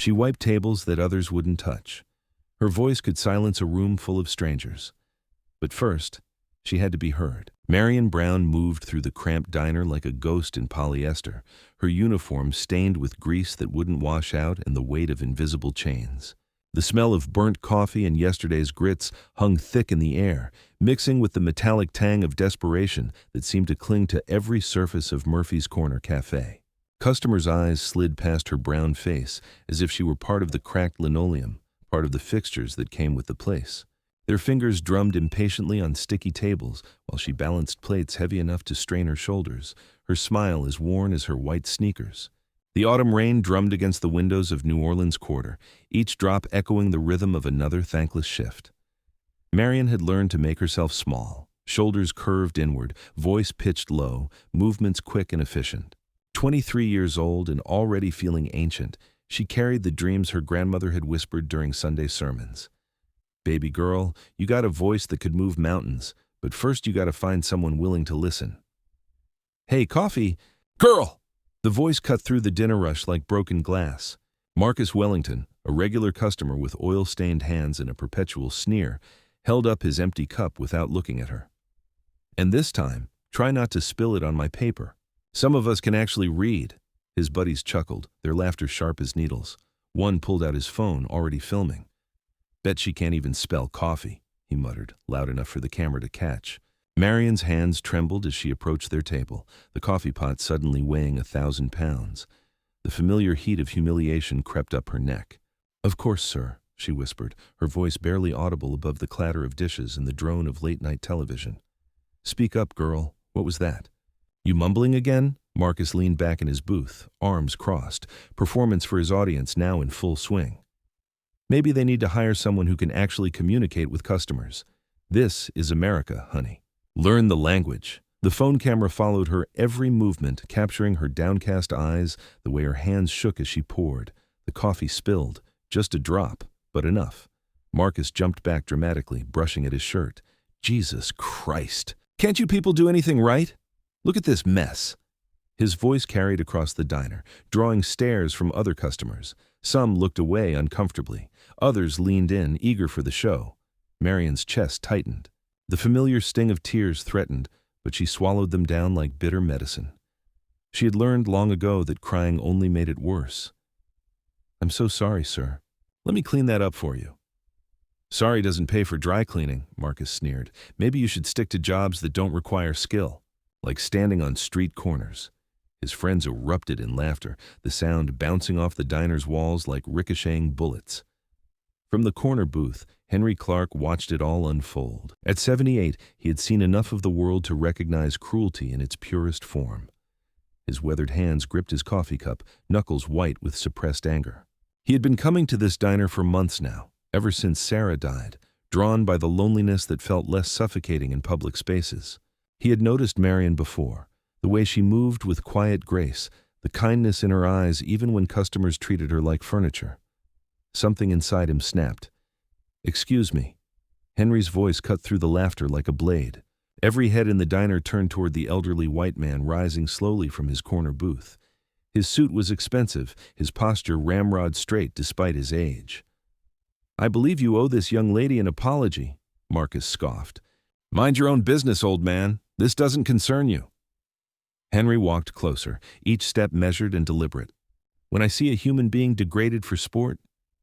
She wiped tables that others wouldn't touch. Her voice could silence a room full of strangers. But first, she had to be heard. Marion Brown moved through the cramped diner like a ghost in polyester, her uniform stained with grease that wouldn't wash out and the weight of invisible chains. The smell of burnt coffee and yesterday's grits hung thick in the air, mixing with the metallic tang of desperation that seemed to cling to every surface of Murphy's Corner Cafe. Customers' eyes slid past her brown face as if she were part of the cracked linoleum, part of the fixtures that came with the place. Their fingers drummed impatiently on sticky tables while she balanced plates heavy enough to strain her shoulders, her smile as worn as her white sneakers. The autumn rain drummed against the windows of New Orleans Quarter, each drop echoing the rhythm of another thankless shift. Marion had learned to make herself small, shoulders curved inward, voice pitched low, movements quick and efficient. 23 years old and already feeling ancient, she carried the dreams her grandmother had whispered during Sunday sermons. "Baby girl, you got a voice that could move mountains, but first you got to find someone willing to listen." "Hey, coffee!" "Girl!" The voice cut through the dinner rush like broken glass. Marcus Wellington, a regular customer with oil-stained hands and a perpetual sneer, held up his empty cup without looking at her. "And this time, try not to spill it on my paper. Some of us can actually read." His buddies chuckled, their laughter sharp as needles. One pulled out his phone, already filming. "Bet she can't even spell coffee," he muttered, loud enough for the camera to catch. Marion's hands trembled as she approached their table, the coffee pot suddenly weighing 1,000 pounds. The familiar heat of humiliation crept up her neck. "Of course, sir," she whispered, her voice barely audible above the clatter of dishes and the drone of late-night television. "Speak up, girl. What was that?" "You mumbling again?" Marcus leaned back in his booth, arms crossed, performance for his audience now in full swing. "Maybe they need to hire someone who can actually communicate with customers. This is America, honey. Learn the language." The phone camera followed her every movement, capturing her downcast eyes, the way her hands shook as she poured. The coffee spilled, just a drop, but enough. Marcus jumped back dramatically, brushing at his shirt. "Jesus Christ! Can't you people do anything right? Look at this mess." His voice carried across the diner, drawing stares from other customers. Some looked away uncomfortably. Others leaned in, eager for the show. Marion's chest tightened. The familiar sting of tears threatened, but she swallowed them down like bitter medicine. She had learned long ago that crying only made it worse. "I'm so sorry, sir. Let me clean that up for you." "Sorry doesn't pay for dry cleaning," Marcus sneered. "Maybe you should stick to jobs that don't require skill, like standing on street corners." His friends erupted in laughter, the sound bouncing off the diner's walls like ricocheting bullets. From the corner booth, Henry Clark watched it all unfold. At 78, he had seen enough of the world to recognize cruelty in its purest form. His weathered hands gripped his coffee cup, knuckles white with suppressed anger. He had been coming to this diner for months now, ever since Sarah died, drawn by the loneliness that felt less suffocating in public spaces. He had noticed Marion before, the way she moved with quiet grace, the kindness in her eyes even when customers treated her like furniture. Something inside him snapped. "Excuse me." Henry's voice cut through the laughter like a blade. Every head in the diner turned toward the elderly white man rising slowly from his corner booth. His suit was expensive, his posture ramrod straight despite his age. "I believe you owe this young lady an apology," Marcus scoffed. "Mind your own business, old man. This doesn't concern you." Henry walked closer, each step measured and deliberate. "When I see a human being degraded for sport,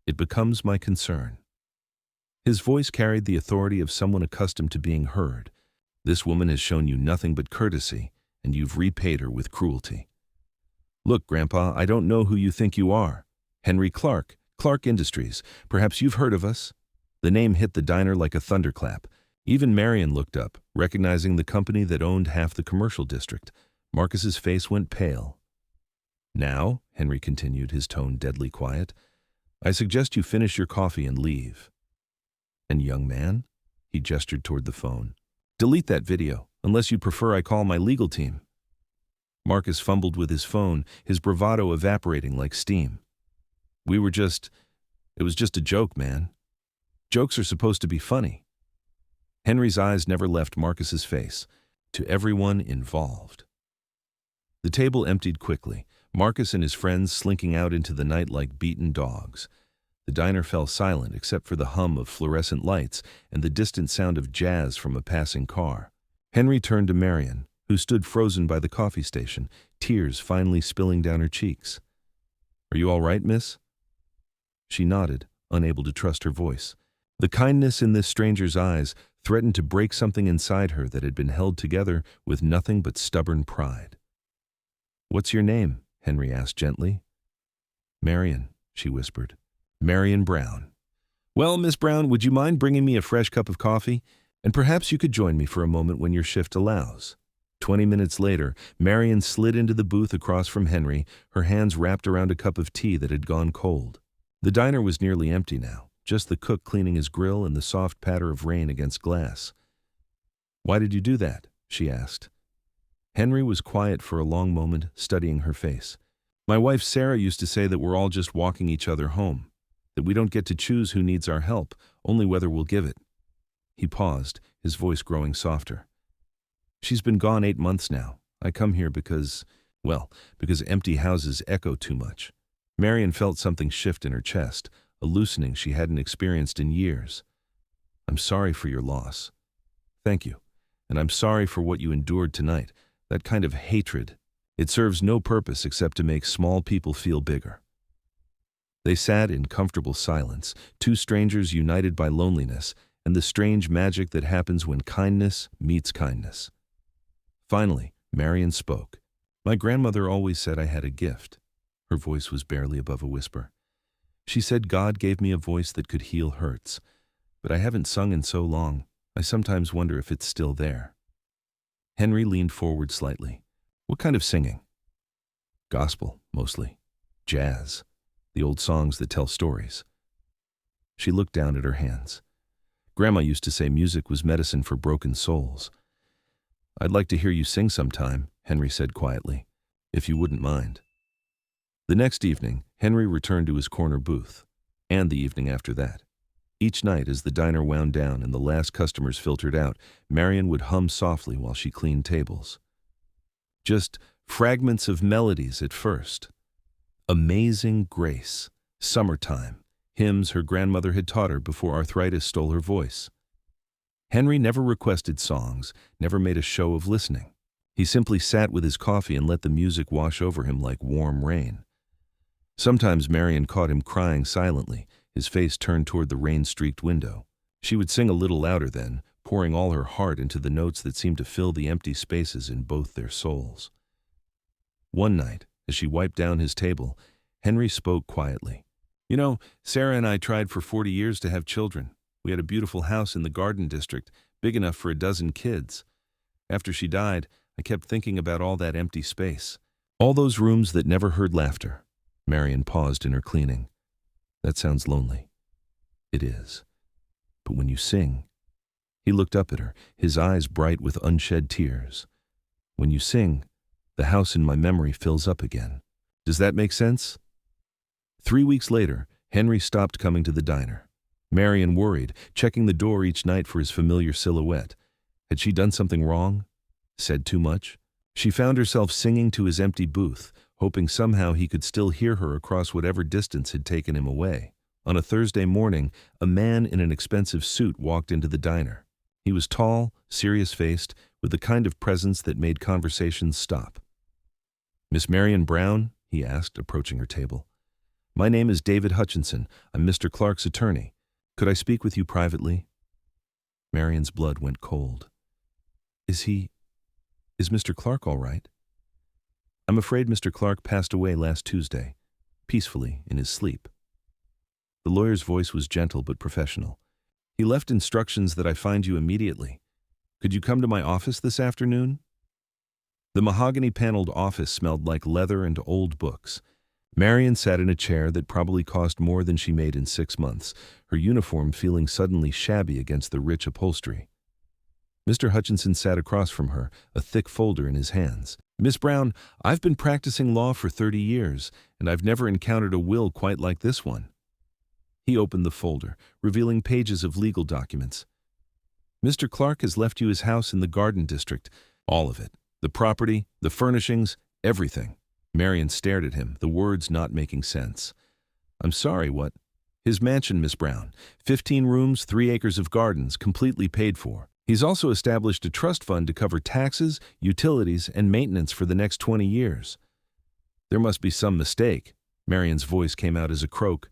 it becomes my concern." His voice carried the authority of someone accustomed to being heard. "This woman has shown you nothing but courtesy, and you've repaid her with cruelty. Look, Grandpa, I don't know who you think you are. Henry Clark, Clark Industries. Perhaps you've heard of us." The name hit the diner like a thunderclap. Even Marion looked up, recognizing the company that owned half the commercial district. Marcus's face went pale. "Now," Henry continued, his tone deadly quiet, "I suggest you finish your coffee and leave." "And young man," he gestured toward the phone, "delete that video, unless you'd prefer I call my legal team." Marcus fumbled with his phone, his bravado evaporating like steam. It was just a joke, man. Jokes are supposed to be funny." Henry's eyes never left Marcus's face, to everyone involved. The table emptied quickly. Marcus and his friends slinking out into the night like beaten dogs. The diner fell silent except for the hum of fluorescent lights and the distant sound of jazz from a passing car. Henry turned to Marion, who stood frozen by the coffee station, tears finally spilling down her cheeks. "Are you all right, miss?" She nodded, unable to trust her voice. The kindness in this stranger's eyes threatened to break something inside her that had been held together with nothing but stubborn pride. "What's your name?" Henry asked gently. "Marion," she whispered. "Marion Brown." "Well, Miss Brown, would you mind bringing me a fresh cup of coffee? And perhaps you could join me for a moment when your shift allows." 20 minutes later, Marion slid into the booth across from Henry, her hands wrapped around a cup of tea that had gone cold. The diner was nearly empty now, just the cook cleaning his grill and the soft patter of rain against glass. "Why did you do that?" she asked. Henry was quiet for a long moment, studying her face. "My wife Sarah used to say that we're all just walking each other home, that we don't get to choose who needs our help, only whether we'll give it." He paused, his voice growing softer. "She's been gone 8 months now. I come here because empty houses echo too much." Marion felt something shift in her chest, a loosening she hadn't experienced in years. "I'm sorry for your loss." "Thank you. And I'm sorry for what you endured tonight. That kind of hatred. It serves no purpose except to make small people feel bigger." They sat in comfortable silence, two strangers united by loneliness and the strange magic that happens when kindness meets kindness. Finally, Marion spoke. "My grandmother always said I had a gift." Her voice was barely above a whisper. "She said God gave me a voice that could heal hurts, but I haven't sung in so long. I sometimes wonder if it's still there." Henry leaned forward slightly. "What kind of singing?" "Gospel, mostly. Jazz. The old songs that tell stories." She looked down at her hands. "Grandma used to say music was medicine for broken souls." "I'd like to hear you sing sometime," Henry said quietly, "if you wouldn't mind." The next evening, Henry returned to his corner booth, and the evening after that. Each night, as the diner wound down and the last customers filtered out, Marion would hum softly while she cleaned tables. Just fragments of melodies at first. "Amazing Grace," "Summertime," hymns her grandmother had taught her before arthritis stole her voice. Henry never requested songs, never made a show of listening. He simply sat with his coffee and let the music wash over him like warm rain. Sometimes Marion caught him crying silently, his face turned toward the rain-streaked window. She would sing a little louder then, pouring all her heart into the notes that seemed to fill the empty spaces in both their souls. One night, as she wiped down his table, Henry spoke quietly. "You know, Sarah and I tried for 40 years to have children. We had a beautiful house in the Garden District, big enough for a dozen kids. After she died, I kept thinking about all that empty space. All those rooms that never heard laughter." Marion paused in her cleaning. "That sounds lonely." "It is. But when you sing—" He looked up at her, his eyes bright with unshed tears. "When you sing, the house in my memory fills up again. Does that make sense?" 3 weeks later, Henry stopped coming to the diner. Marion worried, checking the door each night for his familiar silhouette. Had she done something wrong? Said too much? She found herself singing to his empty booth, hoping somehow he could still hear her across whatever distance had taken him away. On a Thursday morning, a man in an expensive suit walked into the diner. He was tall, serious-faced, with the kind of presence that made conversations stop. "Miss Marion Brown?" he asked, approaching her table. "My name is David Hutchinson. I'm Mr. Clark's attorney. Could I speak with you privately?" Marion's blood went cold. Is Mr. Clark all right?" "I'm afraid Mr. Clark passed away last Tuesday, peacefully, in his sleep." The lawyer's voice was gentle but professional. "He left instructions that I find you immediately. Could you come to my office this afternoon?" The mahogany-paneled office smelled like leather and old books. Marion sat in a chair that probably cost more than she made in 6 months, her uniform feeling suddenly shabby against the rich upholstery. Mr. Hutchinson sat across from her, a thick folder in his hands. "Miss Brown, I've been practicing law for 30 years, and I've never encountered a will quite like this one." He opened the folder, revealing pages of legal documents. "Mr. Clark has left you his house in the Garden District, all of it. The property, the furnishings, everything. Marion stared at him, the words not making sense. "I'm sorry, what?" "His mansion, Miss Brown. 15 rooms, 3 acres of gardens, completely paid for. He's also established a trust fund to cover taxes, utilities, and maintenance for the next 20 years. "There must be some mistake." Marion's voice came out as a croak.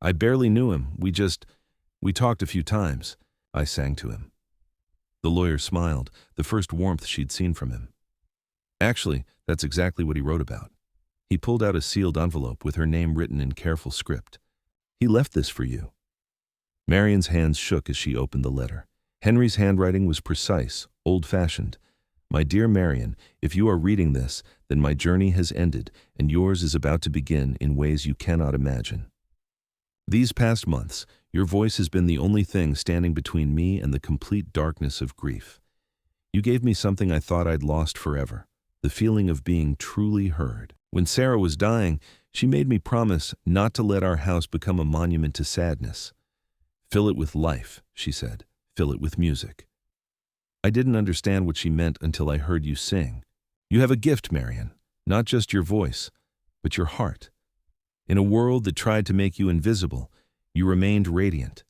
"I barely knew him. We talked a few times." I sang to him. The lawyer smiled, the first warmth she'd seen from him. "Actually, that's exactly what he wrote about." He pulled out a sealed envelope with her name written in careful script. "He left this for you." Marion's hands shook as she opened the letter. Henry's handwriting was precise, old-fashioned. "My dear Marion, if you are reading this, then my journey has ended, and yours is about to begin in ways you cannot imagine. These past months, your voice has been the only thing standing between me and the complete darkness of grief. You gave me something I thought I'd lost forever, the feeling of being truly heard. When Sarah was dying, she made me promise not to let our house become a monument to sadness. 'Fill it with life,' she said. 'Fill it with music.' I didn't understand what she meant until I heard you sing. You have a gift, Marion, not just your voice, but your heart. In a world that tried to make you invisible, you remained radiant.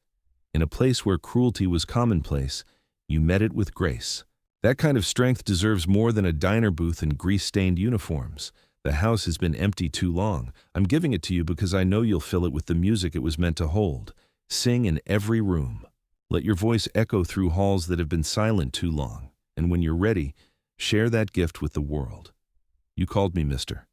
In a place where cruelty was commonplace, you met it with grace. That kind of strength deserves more than a diner booth and grease-stained uniforms. The house has been empty too long. I'm giving it to you because I know you'll fill it with the music it was meant to hold. Sing in every room. Let your voice echo through halls that have been silent too long. And when you're ready, share that gift with the world. You called me Mr.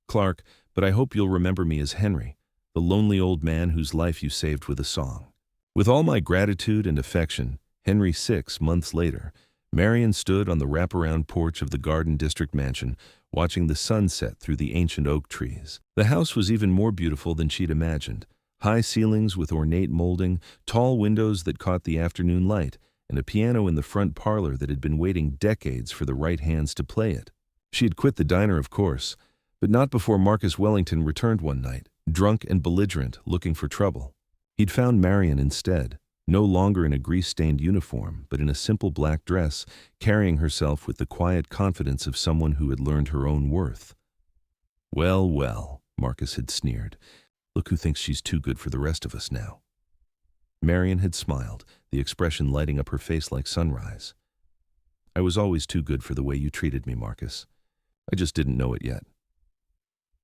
Clark, but I hope you'll remember me as Henry, the lonely old man whose life you saved with a song. With all my gratitude and affection, Henry." 6 months later, Marion stood on the wraparound porch of the Garden District mansion, watching the sun set through the ancient oak trees. The house was even more beautiful than she'd imagined. High ceilings with ornate molding, tall windows that caught the afternoon light, and a piano in the front parlor that had been waiting decades for the right hands to play it. She had quit the diner, of course, but not before Marcus Wellington returned one night, drunk and belligerent, looking for trouble. He'd found Marion instead, no longer in a grease-stained uniform, but in a simple black dress, carrying herself with the quiet confidence of someone who had learned her own worth. "Well, well," Marcus had sneered. "Look who thinks she's too good for the rest of us now." Marion had smiled, the expression lighting up her face like sunrise. "I was always too good for the way you treated me, Marcus. I just didn't know it yet."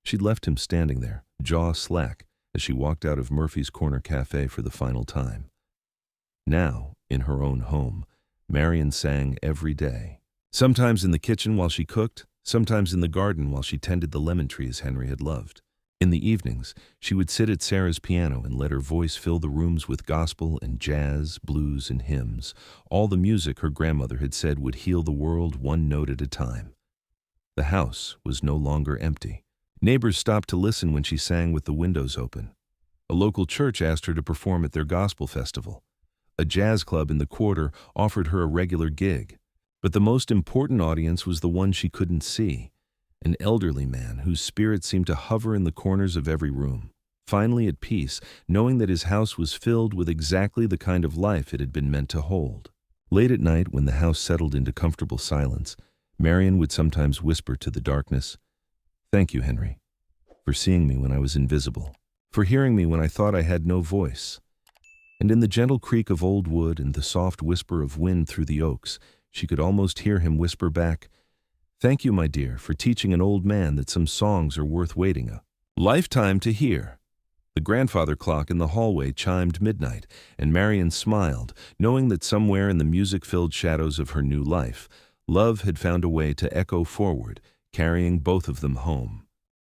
She'd left him standing there, jaw slack, as she walked out of Murphy's Corner Cafe for the final time. Now, in her own home, Marion sang every day. Sometimes in the kitchen while she cooked, sometimes in the garden while she tended the lemon trees Henry had loved. In the evenings, she would sit at Sarah's piano and let her voice fill the rooms with gospel and jazz, blues, and hymns, all the music her grandmother had said would heal the world one note at a time. The house was no longer empty. Neighbors stopped to listen when she sang with the windows open. A local church asked her to perform at their gospel festival. A jazz club in the quarter offered her a regular gig. But the most important audience was the one she couldn't see, an elderly man whose spirit seemed to hover in the corners of every room, finally at peace, knowing that his house was filled with exactly the kind of life it had been meant to hold. Late at night, when the house settled into comfortable silence, Marion would sometimes whisper to the darkness, "Thank you, Henry, for seeing me when I was invisible, for hearing me when I thought I had no voice." And in the gentle creak of old wood and the soft whisper of wind through the oaks, she could almost hear him whisper back, "Thank you, my dear, for teaching an old man that some songs are worth waiting a lifetime to hear." The grandfather clock in the hallway chimed midnight, and Marion smiled, knowing that somewhere in the music-filled shadows of her new life, love had found a way to echo forward, carrying both of them home.